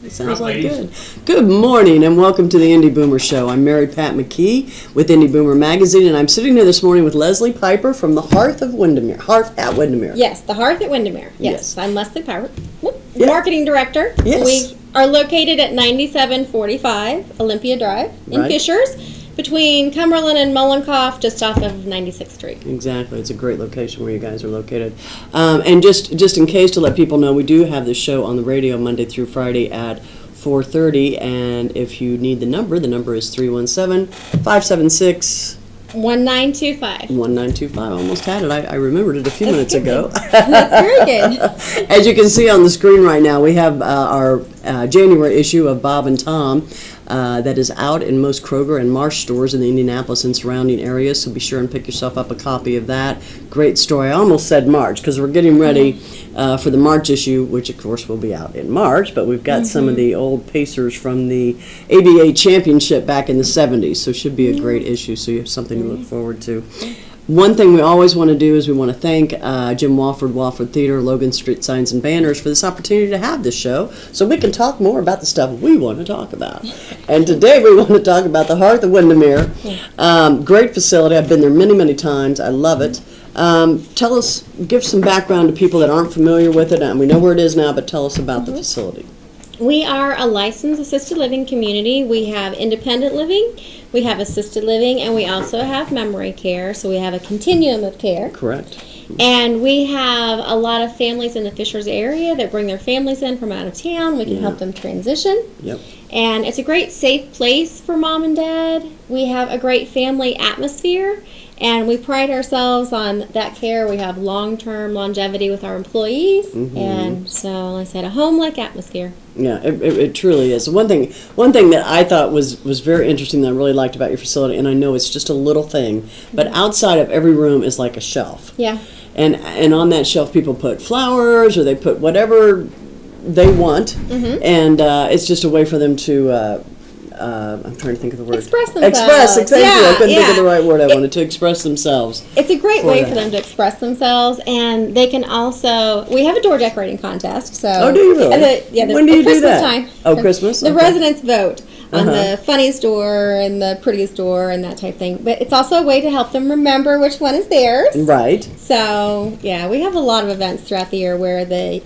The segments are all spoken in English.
Sounds like good. Good morning and welcome to the Indy Boomer Show. I'm Mary Pat McKee with Indy Boomer Magazine, and I'm sitting here this morning with Leslie Piper from the Hearth at Windermere. Yes, the Hearth at Windermere. Yes. I'm Leslie Piper, Yeah. Marketing Director. Yes. We are located at 9745 Olympia Drive in Right. Fishers, between Cumberland and Mullencough, just off of 96th Street. Exactly. It's a great location where you guys are located. And just in case, to let people know, we do have this show on the radio Monday through Friday at 4:30, and if you need the number is 317-576 1925. 1925. I almost had it. I remembered it a few minutes ago. That's very good. As you can see on the screen right now, we have our January issue of Bob and Tom that is out in most Kroger and Marsh stores in the Indianapolis and surrounding areas, so be sure and pick yourself up a copy of that. Great story. I almost said March because we're getting ready for the March issue, which of course will be out in March, but we've got some of the old Pacers from the ABA championship back in the 70s, so it should be a great issue, so you have something to look forward to. One thing we always want to do is we want to thank Jim Wofford Theater, Logan Street Signs and Banners for this opportunity to have this show so we can talk more about the stuff we want to talk about. And today we want to talk about the Hearth of Windermere. Great facility. I've been there many, many times. I love it. Tell us, give some background to people that aren't familiar with it. And we know where it is now, but tell us about the facility. We are a licensed assisted living community. We have independent living, we have assisted living, and we also have memory care. So we have a continuum of care. Correct. And we have a lot of families in the Fishers area that bring their families in from out of town. We can help them transition. Yep. And it's a great safe place for mom and dad. We have a great family atmosphere, and we pride ourselves on that care. We have long-term longevity with our employees, and so, like I said, a home-like atmosphere. Yeah, it truly is. One thing that I thought was very interesting that I really liked about your facility, and I know it's just a little thing, but outside of every room is like a shelf. Yeah. And on that shelf people put flowers or they put whatever they want, and it's just a way for them to I'm trying to think of the word. Express themselves. Express, exactly. Yeah, I couldn't think of the right word. I wanted to express themselves. It's a great way for them to express themselves, and they can also. We have a door decorating contest. So. Oh, do you really? When do you do that? Time. Oh, Christmas. The residents vote on the funniest door and the prettiest door and that type of thing. But it's also a way to help them remember which one is theirs. Right. So yeah, we have a lot of events throughout the year where the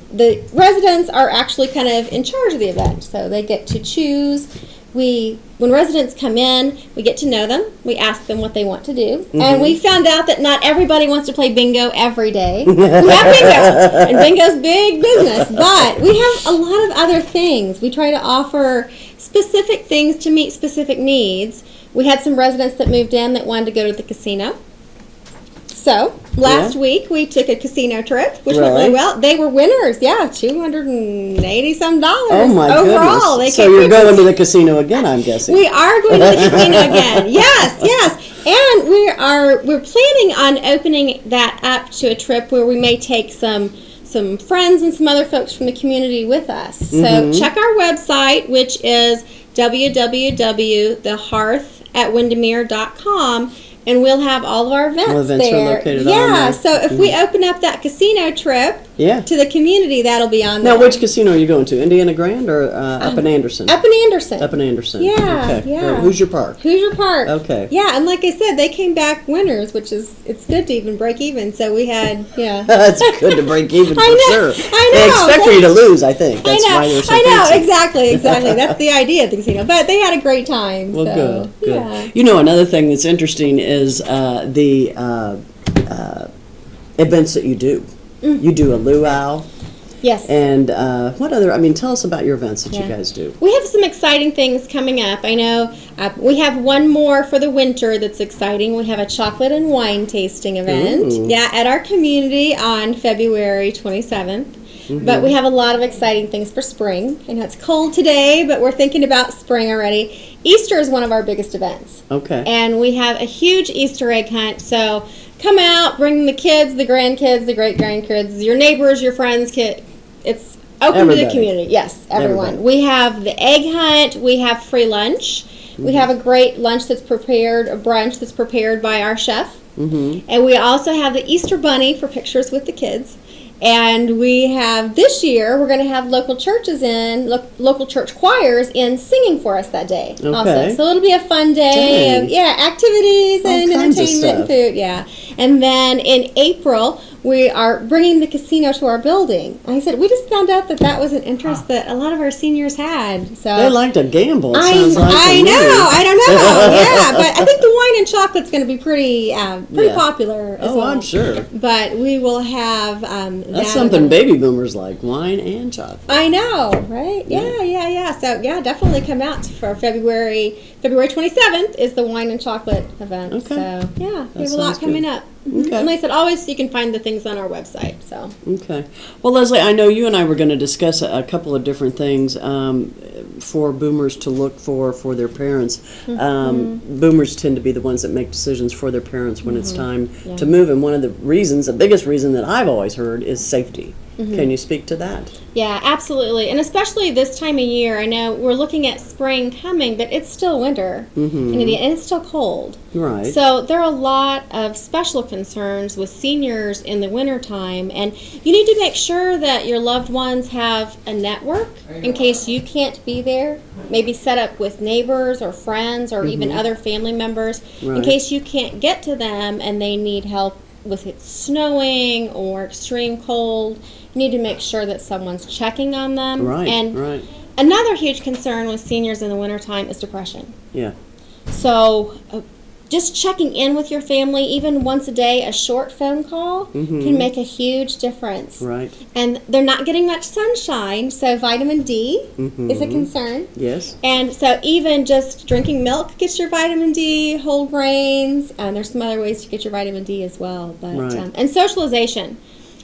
residents are actually kind of in charge of the event, so they get to choose. When residents come in, we get to know them. We ask them what they want to do. And we found out that not everybody wants to play bingo every day. We have bingo, and bingo's big business. But we have a lot of other things. We try to offer specific things to meet specific needs. We had some residents that moved in that wanted to go to the casino. So, last week we took a casino trip, which went really well. They were winners, $280-some. Oh my overall. Goodness. So you're going to the casino again, I'm guessing. We are going to the casino again. Yes. And we're planning on opening that up to a trip where we may take some friends and some other folks from the community with us. So check our website, which is www.thehearthatwindermere.com. And we'll have all of our events events there. Are located on there. So if we open up that casino trip to the community, that'll be on there. Now, which casino are you going to? Indiana Grand or up in Anderson? Up in Anderson. Up in Anderson. Yeah, okay. yeah. Great. Hoosier Park. Hoosier Park. Okay. Yeah, and like I said, they came back winners, which is, it's good to even break even. So we had, That's good to break even for I know, sure. I know. They expect you to lose, I think. That's why they're so fancy. Exactly. That's the idea of the casino. But they had a great time. Well, so, good. Yeah. You know, another thing that's interesting is the events that you do. You do a luau. Yes. And what other, tell us about your events that you guys do. We have some exciting things coming up. I know we have one more for the winter that's exciting. We have a chocolate and wine tasting event. Ooh. Yeah, at our community on February 27th. But we have a lot of exciting things for spring. I know it's cold today, but we're thinking about spring already. Easter is one of our biggest events. Okay. And we have a huge Easter egg hunt. So come out, bring the kids, the grandkids, the great-grandkids, your neighbors, your friends. It's open to the community. Yes, everyone. Everybody. We have the egg hunt. We have free lunch. We have a great lunch that's prepared, a brunch that's prepared by our chef. And we also have the Easter bunny for pictures with the kids. And we have this year, we're going to have local churches local church choirs in singing for us that day. Okay. Also, so it'll be a fun day Dang. of activities and All kinds of entertainment and stuff. food. Yeah, and then in April we are bringing the casino to our building. I said we just found out that was an interest that a lot of our seniors had. So They like to gamble. It I sounds like to I me. know. I don't know. Yeah, but I think the wine and chocolate's going to be pretty Yeah. popular as Oh, well. I'm sure. But we will have That's something baby boomers like, wine and chocolate. I know, right? Yeah. So definitely come out for February 27th is the wine and chocolate event. Okay. So we That have a lot sounds coming good. up. Okay. And like I said, always you can find the things on our website. So Okay. Well, Leslie, I know you and I were going to discuss a couple of different things for boomers to look for their parents. Boomers tend to be the ones that make decisions for their parents when it's time to move. And one of the biggest reason that I've always heard is safety. Can you speak to that? yeah, absolutely, and especially this time of year. I know we're looking at spring coming, but it's still winter in India, and it's still cold. Right. So there are a lot of special concerns with seniors in the wintertime, and you need to make sure that your loved ones have a network in case you can't be there. Maybe set up with neighbors or friends or even other family members in Right. case you can't get to them and they need help with it snowing or extreme cold. You need to make sure that someone's checking on them. Right. And Right. another huge concern with seniors in the wintertime is depression. Yeah. So just checking in with your family, even once a day, a short phone call can make a huge difference. Right. And they're not getting much sunshine, so vitamin D is a concern. Yes. And so even just drinking milk gets your vitamin D, whole grains, and there's some other ways to get your vitamin D as well. But Right. and socialization.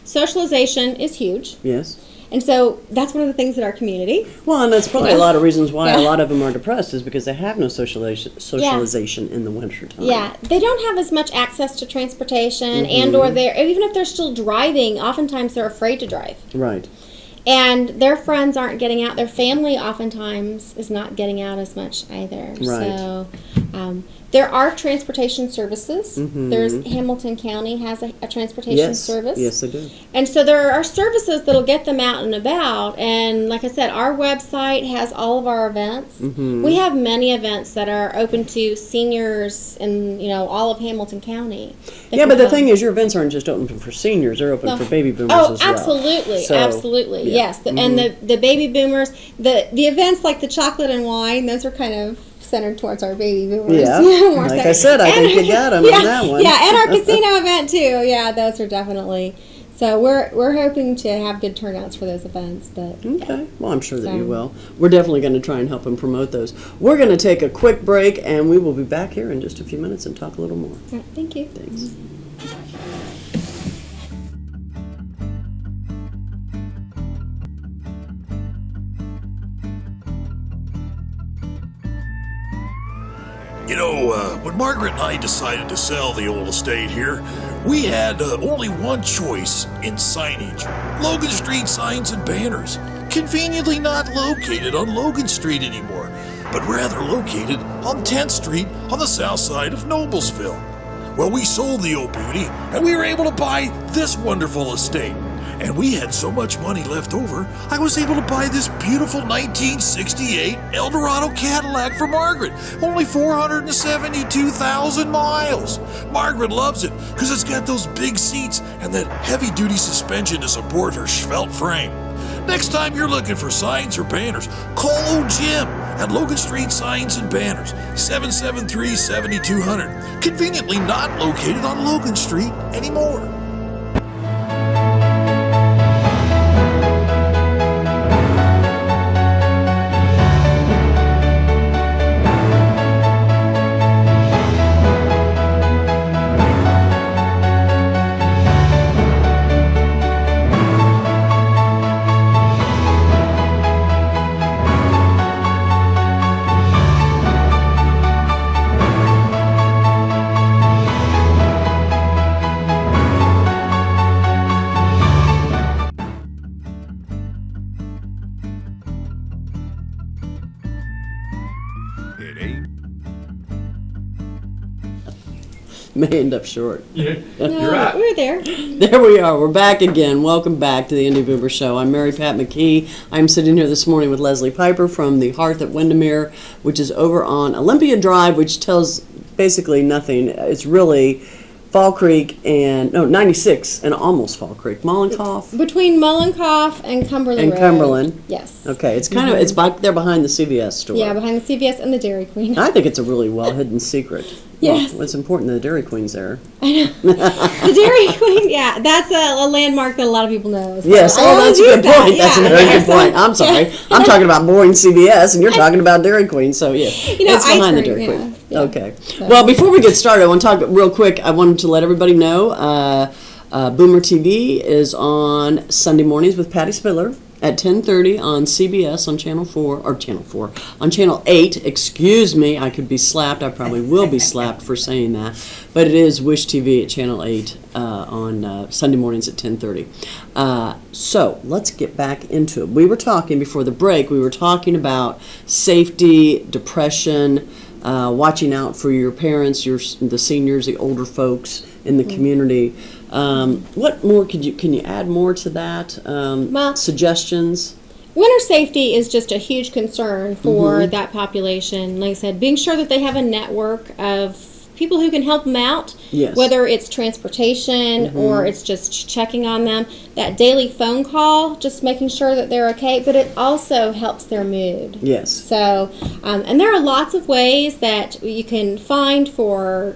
Socialization is huge. Yes. And so that's one of the things in our community. Well, and that's probably a lot of reasons why a Yeah. lot of them are depressed is because they have no socialization in the wintertime. Yeah, they don't have as much access to transportation, and or even if they're still driving, oftentimes they're afraid to drive. Right. And their friends aren't getting out. Their family oftentimes is not getting out as much either. Right. So there are transportation services. There's Hamilton County has a transportation service. Yes, they do. And so there are services that'll get them out and about. And like I said, our website has all of our events. We have many events that are open to seniors in all of Hamilton County. Yeah, but the thing is, your events aren't just open for seniors; they're open for baby boomers as well. Absolutely, So, absolutely, yeah. yes. And the baby boomers, the events like the chocolate and wine, those are kind of centered towards our baby boomers. Yeah, More like so. I said, I think you got 'em on that one. Yeah, and our casino event too. Yeah, those are definitely. So we're hoping to have good turnouts for those events. But Okay. Well, I'm sure that you will. We're definitely going to try and help and promote those. We're going to take a quick break, and we will be back here in just a few minutes and talk a little more. all right, thank you. Thanks. You know, when Margaret and I decided to sell the old estate here, we had only one choice in signage. Logan Street signs and banners. Conveniently not located on Logan Street anymore, but rather located on 10th Street on the south side of Noblesville. Well, we sold the old beauty, and we were able to buy this wonderful estate. And we had so much money left over, I was able to buy this beautiful 1968 Eldorado Cadillac for Margaret. Only 472,000 miles. Margaret loves it because it's got those big seats and that heavy-duty suspension to support her svelte frame. Next time you're looking for signs or banners, call old Jim at Logan Street Signs and Banners, 773-7200. Conveniently not located on Logan Street anymore. may end up short. Yeah, No, you're right. we're there. There we are. We're back again. Welcome back to the Indy Boomer Show. I'm Mary Pat McKee. I'm sitting here this morning with Leslie Piper from the Hearth at Windermere, which is over on Olympia Drive, which tells basically nothing. It's really Fall Creek and, 96 and almost Fall Creek. Mollenkoff Between Mollenkoff and Cumberland and Road. Cumberland. Yes. Okay, it's kind of, it's back there behind the CVS store. Yeah, behind the CVS and the Dairy Queen. I think it's a really well-hidden secret. Yes. Well, it's important that the Dairy Queen's there. The Dairy Queen, yeah, that's a landmark that a lot of people know. So Yes, I oh, always that's a good use that, point. That's a yeah. very Yeah, good so- point. I'm sorry. yeah. I'm talking about boring CVS, and you're talking about Dairy Queen, so yeah. know, It's ice behind the cream, Dairy yeah, Queen. yeah. Okay. Well, before we get started, I want to talk real quick. I wanted to let everybody know Boomer TV is on Sunday mornings with Patty Spiller at 10:30 on CBS on on Channel 8. Excuse me, I could be slapped. I probably will be slapped for saying that. But it is Wish TV at Channel 8 on Sunday mornings at 10:30. So let's get back into it. We were talking before the break, we were talking about safety, depression, watching out for your parents, the seniors, the older folks in the community. What more can you add more to that? Well- Suggestions? Winter safety is just a huge concern for that population. Like I said, being sure that they have a network of people who can help them out, Yes. whether it's transportation or it's just checking on them. That daily phone call, just making sure that they're okay, but it also helps their mood. Yes. So, and there are lots of ways that you can find for,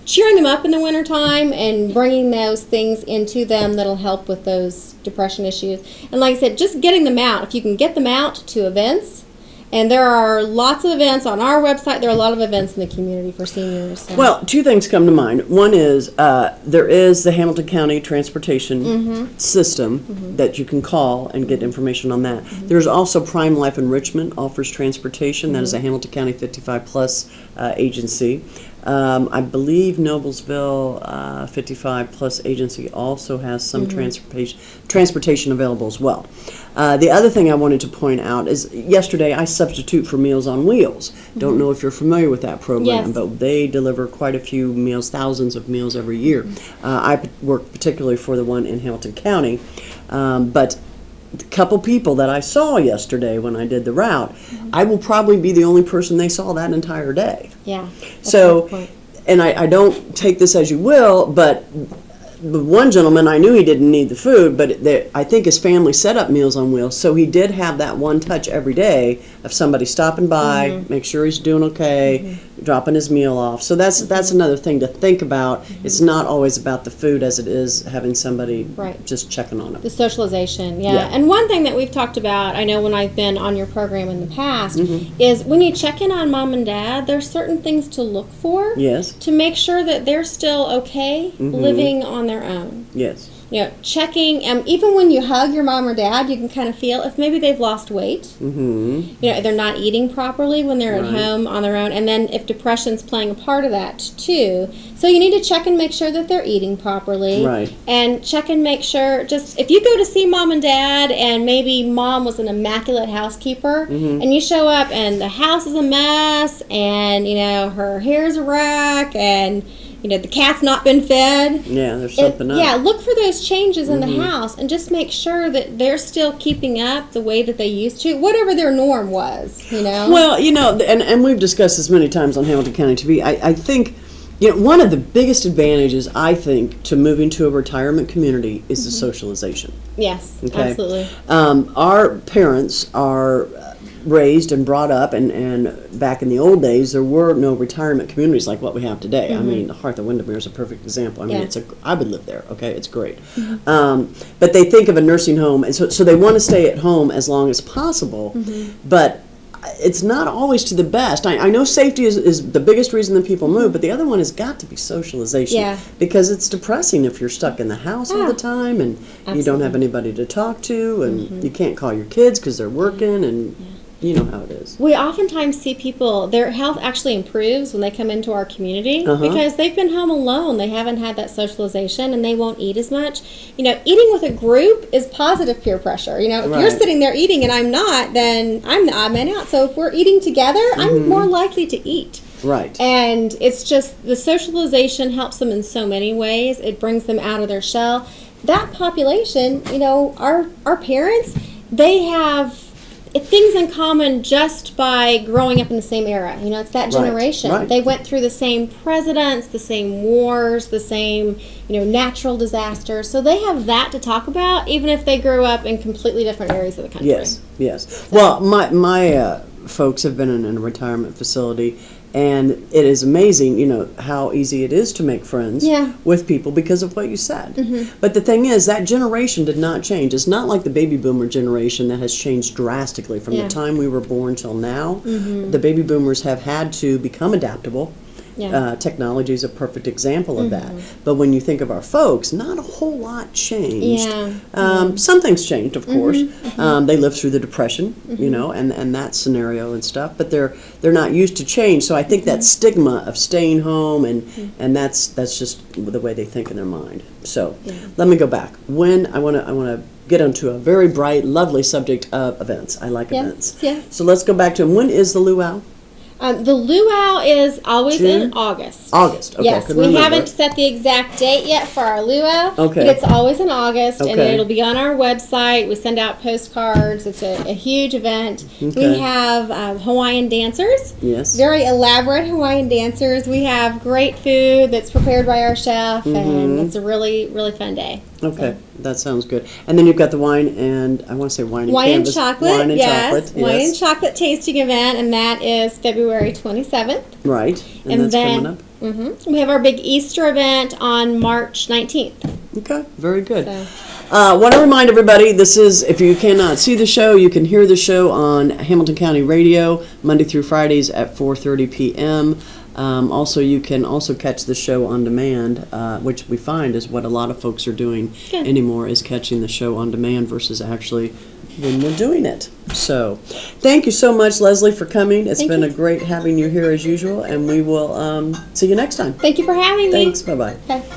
cheering them up in the wintertime and bringing those things into them that'll help with those depression issues. And like I said, just getting them out. If you can get them out to events, and there are lots of events on our website. There are a lot of events in the community for seniors. So. Well, two things come to mind. One is there is the Hamilton County Transportation System that you can call and get information on that. There's also Prime Life Enrichment offers transportation. That is a Hamilton County 55 plus agency. I believe Noblesville 55 plus agency also has some transportation available as well. The other thing I wanted to point out is yesterday I substitute for Meals on Wheels. Don't know if you're familiar with that program, Yes. but they deliver quite a few meals, thousands of meals every year. I work particularly for the one in Hamilton County, but the couple people that I saw yesterday when I did the route, I will probably be the only person they saw that entire day. Yeah. that's a So, good point. and I don't take this as you will, but the one gentleman, I knew he didn't need the food, but I think his family set up Meals on Wheels, so he did have that one touch every day of somebody stopping by, make sure he's doing okay, dropping his meal off. So that's another thing to think about. It's not always about the food as it is having somebody Right. just checking on him. The socialization, yeah. Yeah. And one thing that we've talked about, I know when I've been on your program in the past, is when you check in on mom and dad, there's certain things to look for Yes, to make sure that they're still okay living on their own. yes. Checking, even when you hug your mom or dad, you can kind of feel if maybe they've lost weight. Mm-hmm. They're not eating properly when they're Right. at home on their own, and then if depression's playing a part of that too. So you need to check and make sure that they're eating properly. Right. And check and make sure, just if you go to see mom and dad and maybe mom was an immaculate housekeeper and you show up and the house is a mess and her hair's a wreck and the cat's not been fed. Yeah, there's something up. Yeah, look for those changes in the house and just make sure that they're still keeping up the way that they used to, whatever their norm was, Well, and we've discussed this many times on Hamilton County TV. I think, one of the biggest advantages, I think, to moving to a retirement community is the socialization. Yes, Okay. absolutely. Our parents are raised and brought up, and back in the old days, there were no retirement communities like what we have today. I mean, Hearth of Windermere is a perfect example. I mean, Yeah. I would live there. Okay, it's great. But they think of a nursing home, and so they want to stay at home as long as possible. But it's not always to the best. I know safety is the biggest reason that people move, but the other one has got to be socialization. Yeah. Because it's depressing if you're stuck in the house all Yeah. the time and you don't have anybody to talk to, and you can't call your kids because they're working, and you know how it is. We oftentimes see people, their health actually improves when they come into our community because they've been home alone. They haven't had that socialization and they won't eat as much. Eating with a group is positive peer pressure. If you're Right. sitting there eating and I'm not, then I'm the odd man out. So if we're eating together, I'm more likely to eat. Right. And it's just the socialization helps them in so many ways. It brings them out of their shell. That population, our parents, they have things in common just by growing up in the same era. It's that generation. Right. They went through the same presidents, the same wars, the same, natural disasters. So they have that to talk about, even if they grew up in completely different areas of the country. Yes. Well, my folks have been in a retirement facility, and it is amazing, how easy it is to make friends with people because of what you said. But the thing is, that generation did not change. It's not like the baby boomer generation that has changed drastically from the time we were born till now. The baby boomers have had to become adaptable. Technology is a perfect example of that. But when you think of our folks, not a whole lot changed. Some things changed, of course. They lived through the Depression, and that scenario and stuff. But they're not used to change. So I think that stigma of staying home and that's just the way they think in their mind. So let me go back. When I want to get onto a very bright, lovely subject of events. I like events. Yes. So let's go back to them. When is the luau? The luau is always June? in August. August. Okay. Yes, we haven't set the exact date yet for our luau. Okay. But it's always in August, and Okay. it'll be on our website. We send out postcards. It's a huge event. Okay. We have Hawaiian dancers. Yes. Very elaborate Hawaiian dancers. We have great food that's prepared by our chef, and it's a really, really fun day. Okay, that sounds good. And then you've got the wine and, I want to say wine and Wine and canvas. chocolate, Wine and yes. chocolate, yes. Wine and chocolate tasting event, and that is February 27th. Right, and And that's then coming up. We have our big Easter event on March 19th. Okay, very good. So. Want to remind everybody, this is, if you cannot see the show, you can hear the show on Hamilton County Radio, Monday through Fridays at 4:30 p.m. Also, you can also catch the show on demand, which we find is what a lot of folks are doing anymore, is catching the show on demand versus actually when we're doing it. So, thank you so much, Leslie, for coming. It's been a great having you here as usual, and we will see you next time. Thank you for having me. Thanks. Bye-bye. Okay.